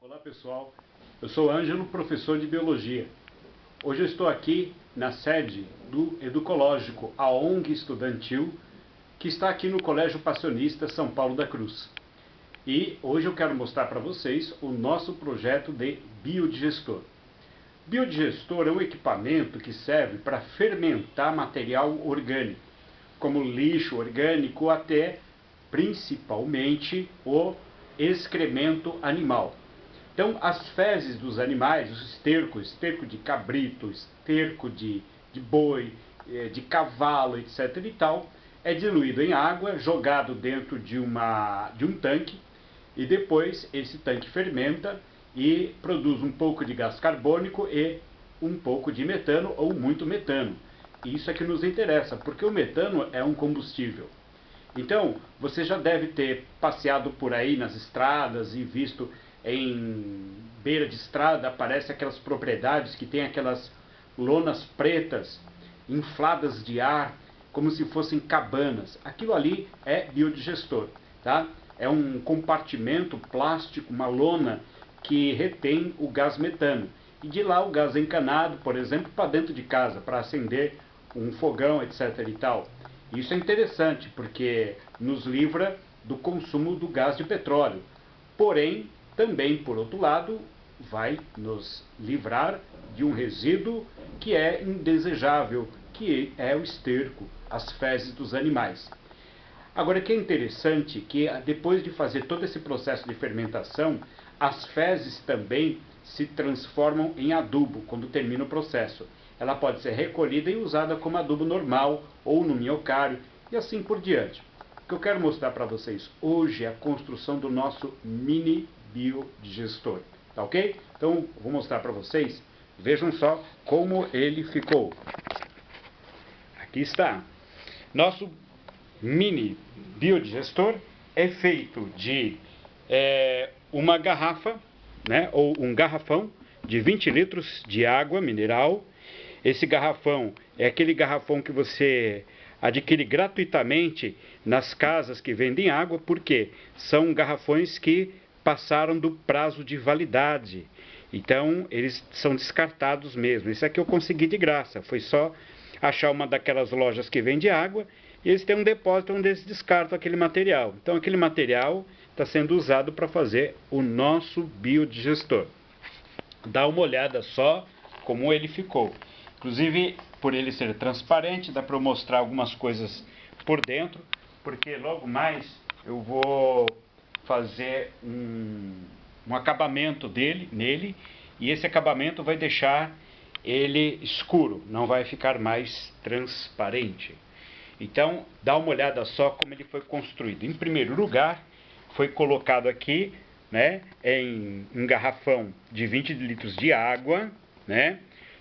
Olá pessoal, eu sou Ângelo, professor de Biologia. Hoje eu estou aqui na sede do Educológico, a ONG estudantil, que está aqui no Colégio Passionista São Paulo da Cruz. E hoje eu quero mostrar para vocês o nosso projeto de biodigestor. Biodigestor é um equipamento que serve para fermentar material orgânico, como lixo orgânico até, principalmente, o excremento animal. Então, as fezes dos animais, o esterco de cabrito, esterco de boi, de cavalo, etc. e tal, é diluído em água, jogado dentro de um tanque, e depois esse tanque fermenta e produz um pouco de gás carbônico e um pouco de metano ou muito metano. Isso é que nos interessa, porque o metano é um combustível. Então, você já deve ter passeado por aí nas estradas e visto em beira de estrada, aparecem aquelas propriedades que tem aquelas lonas pretas infladas de ar, como se fossem cabanas. Aquilo ali é biodigestor, tá? É um compartimento plástico, uma lona que retém o gás metano. E de lá o gás é encanado, por exemplo, para dentro de casa, para acender um fogão, etc. e tal. Isso é interessante, porque nos livra do consumo do gás de petróleo. Porém, também, por outro lado, vai nos livrar de um resíduo que é indesejável, que é o esterco, as fezes dos animais. Agora, o que é interessante é que depois de fazer todo esse processo de fermentação, as fezes também se transformam em adubo quando termina o processo. Ela pode ser recolhida e usada como adubo normal ou no minhocário e assim por diante. O que eu quero mostrar para vocês hoje é a construção do nosso mini biodigestor, tá ok? Então, vou mostrar para vocês, vejam só como ele ficou. Aqui está. Nosso mini biodigestor é feito de uma garrafa, né, ou um garrafão de 20 litros de água mineral. Esse garrafão é aquele garrafão que você adquire gratuitamente nas casas que vendem água, porque são garrafões que passaram do prazo de validade. Então, eles são descartados mesmo. Esse aqui eu consegui de graça. Foi só achar uma daquelas lojas que vende água e eles têm um depósito onde eles descartam aquele material. Então, aquele material está sendo usado para fazer o nosso biodigestor. Dá uma olhada só como ele ficou. Inclusive, por ele ser transparente, dá para eu mostrar algumas coisas por dentro, porque logo mais eu vou fazer um acabamento nele, e esse acabamento vai deixar ele escuro, não vai ficar mais transparente. Então, dá uma olhada só como ele foi construído. Em primeiro lugar, foi colocado aqui, né, em um garrafão de 20 litros de água, né,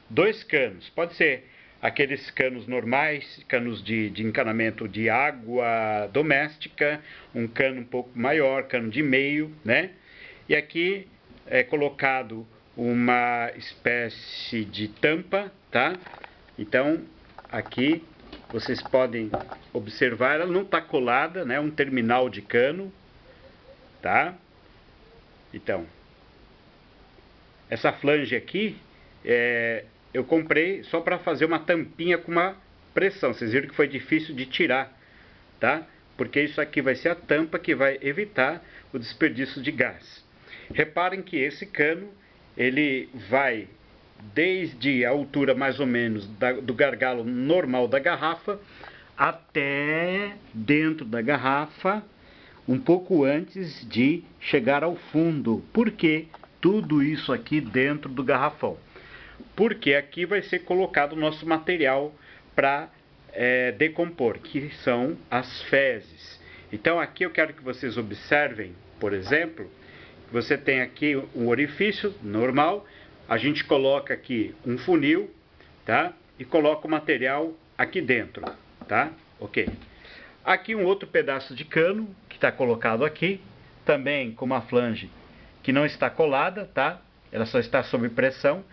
2 canos, pode ser aqueles canos normais, canos de encanamento de água doméstica, um cano um pouco maior, cano de meio, né? E aqui é colocado uma espécie de tampa, tá? Então, aqui vocês podem observar, ela não está colada, né? Um terminal de cano, tá? Então, essa flange aqui eu comprei só para fazer uma tampinha com uma pressão. Vocês viram que foi difícil de tirar, tá? Porque isso aqui vai ser a tampa que vai evitar o desperdício de gás. Reparem que esse cano, ele vai desde a altura mais ou menos do gargalo normal da garrafa até dentro da garrafa, um pouco antes de chegar ao fundo. Por que tudo isso aqui dentro do garrafão? Porque aqui vai ser colocado o nosso material para decompor, que são as fezes. Então aqui eu quero que vocês observem, por exemplo, você tem aqui um orifício normal, a gente coloca aqui um funil, tá? E coloca o material aqui dentro, tá? Ok. Aqui um outro pedaço de cano que está colocado aqui, também com uma flange que não está colada, tá? Ela só está sob pressão.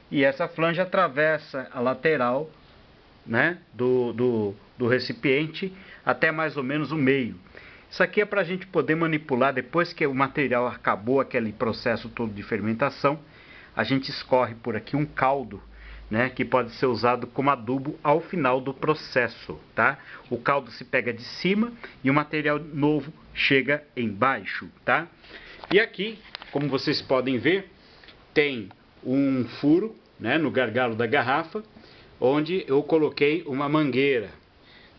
E essa flange atravessa a lateral, né, do recipiente até mais ou menos o meio. Isso aqui é para a gente poder manipular depois que o material acabou aquele processo todo de fermentação. A gente escorre por aqui um caldo, né, que pode ser usado como adubo ao final do processo, tá? O caldo se pega de cima e o material novo chega embaixo, tá? E aqui, como vocês podem ver, tem um furo, né, no gargalo da garrafa, onde eu coloquei uma mangueira,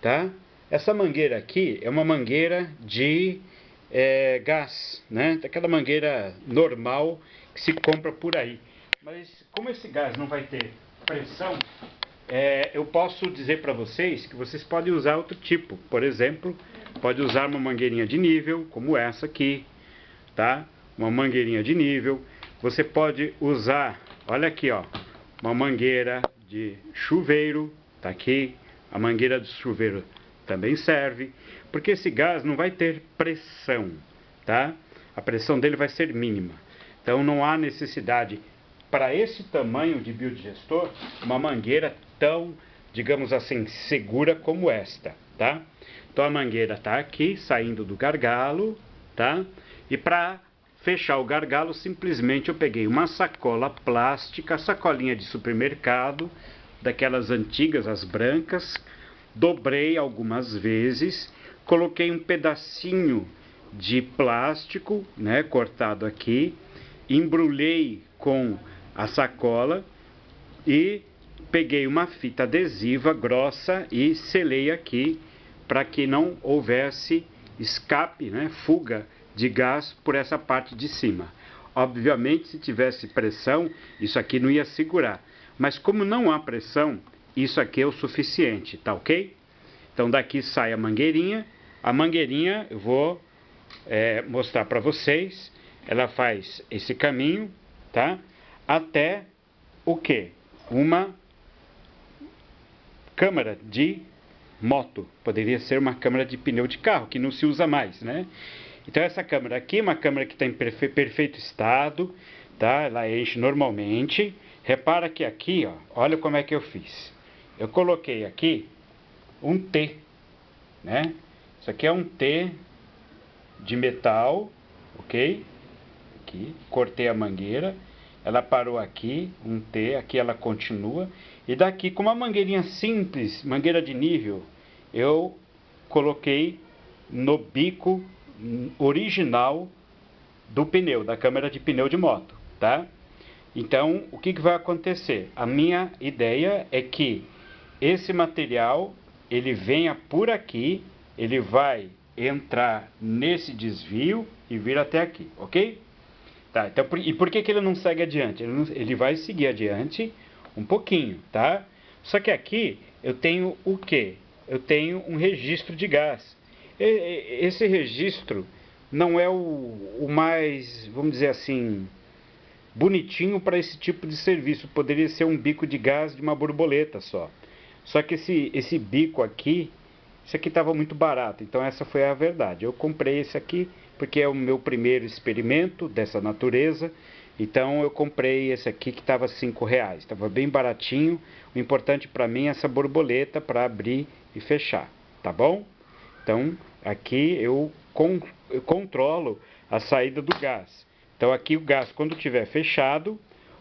tá? Essa mangueira aqui é uma mangueira de gás, né? Aquela mangueira normal que se compra por aí. Mas como esse gás não vai ter pressão, eu posso dizer para vocês que vocês podem usar outro tipo. Por exemplo, pode usar uma mangueirinha de nível, como essa aqui, tá? Uma mangueirinha de nível. Você pode usar, olha aqui, ó, uma mangueira de chuveiro, tá aqui. A mangueira de chuveiro também serve, porque esse gás não vai ter pressão, tá? A pressão dele vai ser mínima. Então não há necessidade, para esse tamanho de biodigestor, uma mangueira tão, digamos assim, segura como esta, tá? Então a mangueira está aqui, saindo do gargalo, tá? E para fechar o gargalo, simplesmente eu peguei uma sacola plástica, sacolinha de supermercado, daquelas antigas, as brancas, dobrei algumas vezes, coloquei um pedacinho de plástico, né, cortado aqui, embrulhei com a sacola e peguei uma fita adesiva grossa e selei aqui para que não houvesse escape, né, fuga de gás por essa parte de cima. Obviamente, se tivesse pressão, isso aqui não ia segurar. Mas como não há pressão, isso aqui é o suficiente, tá ok? Então daqui sai a mangueirinha eu vou mostrar para vocês. Ela faz esse caminho, tá? Até o que? Uma câmara de moto. Poderia ser uma câmara de pneu de carro, que não se usa mais, né? Então essa câmara aqui é uma câmara que está em perfeito estado, tá? Ela enche normalmente. Repara que aqui, ó, olha como é que eu fiz. Eu coloquei aqui um T, né? Isso aqui é um T de metal, ok? Aqui, cortei a mangueira, ela parou aqui, um T, aqui ela continua, e daqui com uma mangueirinha simples, mangueira de nível, eu coloquei no bico original do pneu, da câmara de pneu de moto, tá? Então, o que vai acontecer? A minha ideia é que esse material, ele venha por aqui, ele vai entrar nesse desvio e vir até aqui, ok? Tá, então, e por que ele não segue adiante? Ele vai seguir adiante um pouquinho, tá? Só que aqui eu tenho o quê? Eu tenho um registro de gás. Esse registro não é o mais, vamos dizer assim, bonitinho para esse tipo de serviço. Poderia ser um bico de gás de uma borboleta só. Só que esse bico aqui, esse aqui estava muito barato, então essa foi a verdade. Eu comprei esse aqui porque é o meu primeiro experimento dessa natureza, então eu comprei esse aqui que estava R$5, estava bem baratinho. O importante para mim é essa borboleta para abrir e fechar, tá bom? Então aqui eu controlo a saída do gás. Então aqui o gás, quando estiver fechado,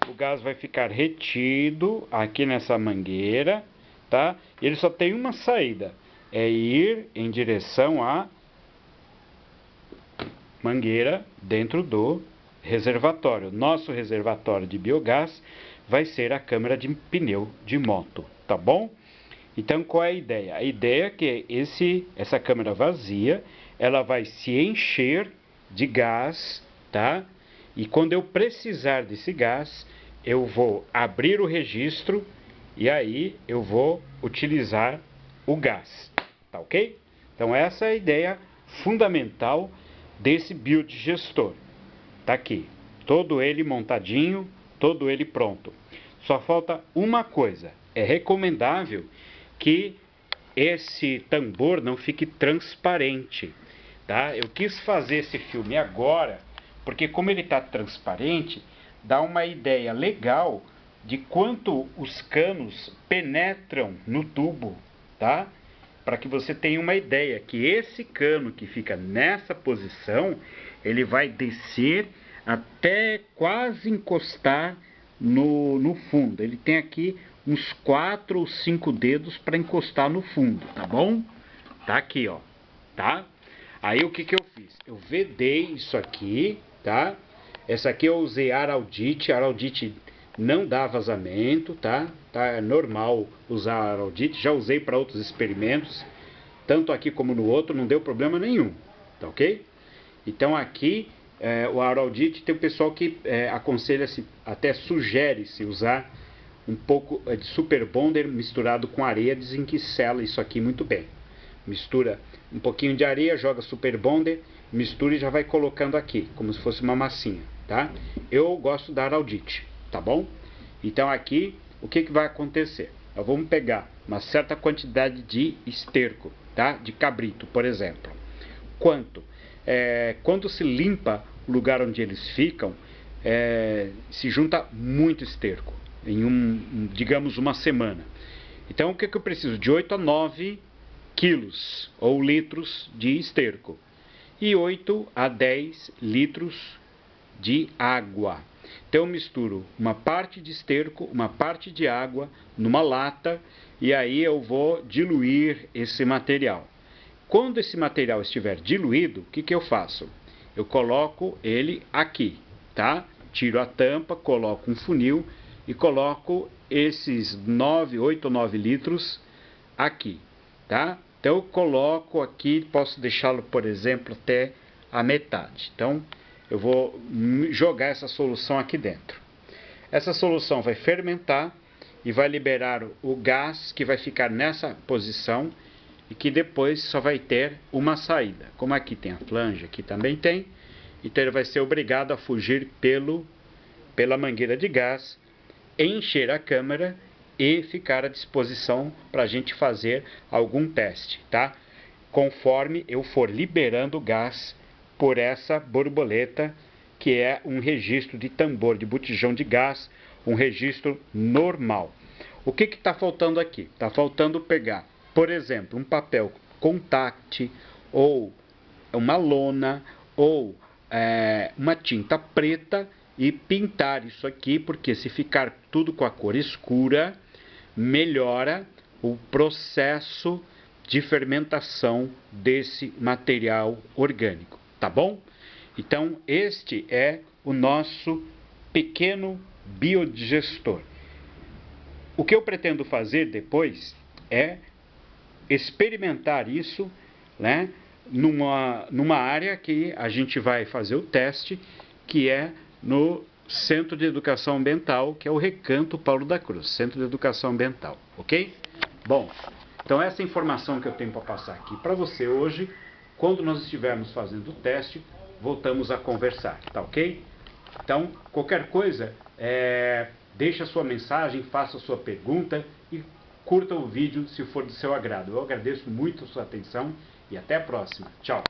o gás vai ficar retido aqui nessa mangueira, tá? E ele só tem uma saída, é ir em direção à mangueira dentro do reservatório. Nosso reservatório de biogás vai ser a câmara de pneu de moto, tá bom? Então qual é a ideia? A ideia é que essa câmara vazia, ela vai se encher de gás, tá? E quando eu precisar desse gás, eu vou abrir o registro e aí eu vou utilizar o gás, tá ok? Então essa é a ideia fundamental desse biodigestor. Tá aqui, todo ele montadinho, todo ele pronto. Só falta uma coisa, é recomendável que esse tambor não fique transparente, tá? Eu quis fazer esse filme agora, porque como ele está transparente, dá uma ideia legal de quanto os canos penetram no tubo, tá? para que você tenha uma ideia que esse cano que fica nessa posição, ele vai descer até quase encostar no fundo. Ele tem aqui uns 4 ou 5 dedos para encostar no fundo, tá bom? Tá aqui, ó, tá? Aí o que que eu fiz? Eu vedei isso aqui, tá? Essa aqui eu usei araldite, araldite não dá vazamento, tá? É normal usar araldite, já usei para outros experimentos, tanto aqui como no outro, não deu problema nenhum, tá ok? Então aqui o araldite tem o pessoal que aconselha-se, até sugere-se usar um pouco de super bonder misturado com areia, dizem que sela isso aqui muito bem. Mistura um pouquinho de areia, joga super bonder, mistura e já vai colocando aqui, como se fosse uma massinha, tá? Eu gosto da araldite, tá bom? Então aqui, o que que vai acontecer? Nós vamos pegar uma certa quantidade de esterco, tá? De cabrito, por exemplo. Quanto? Quando se limpa o lugar onde eles ficam, se junta muito esterco, em digamos, uma semana. Então o que que eu preciso? De 8 a 9 quilos ou litros de esterco e 8 a 10 litros de água. Então eu misturo uma parte de esterco, uma parte de água numa lata e aí eu vou diluir esse material. Quando esse material estiver diluído, o que que eu faço? Eu coloco ele aqui, tá? Tiro a tampa, coloco um funil e coloco esses 8 ou 9 litros aqui, tá? Então eu coloco aqui, posso deixá-lo, por exemplo, até a metade. Então eu vou jogar essa solução aqui dentro. Essa solução vai fermentar e vai liberar o gás que vai ficar nessa posição e que depois só vai ter uma saída. Como aqui tem a flange, aqui também tem, então ele vai ser obrigado a fugir pela mangueira de gás, encher a câmara e ficar à disposição para a gente fazer algum teste, tá? Conforme eu for liberando o gás por essa borboleta, que é um registro de tambor de botijão de gás, um registro normal. O que está faltando aqui? Está faltando pegar, por exemplo, um papel contact, ou uma lona, ou uma tinta preta e pintar isso aqui, porque se ficar tudo com a cor escura, melhora o processo de fermentação desse material orgânico, tá bom? Então, este é o nosso pequeno biodigestor. O que eu pretendo fazer depois é experimentar isso, né, numa área que a gente vai fazer o teste, que é no Centro de Educação Ambiental, que é o Recanto Paulo da Cruz, Centro de Educação Ambiental, ok? Bom, então essa informação que eu tenho para passar aqui para você hoje. Quando nós estivermos fazendo o teste, voltamos a conversar, tá ok? Então, qualquer coisa, deixe a sua mensagem, faça a sua pergunta e curta o vídeo se for do seu agrado. Eu agradeço muito a sua atenção e até a próxima. Tchau!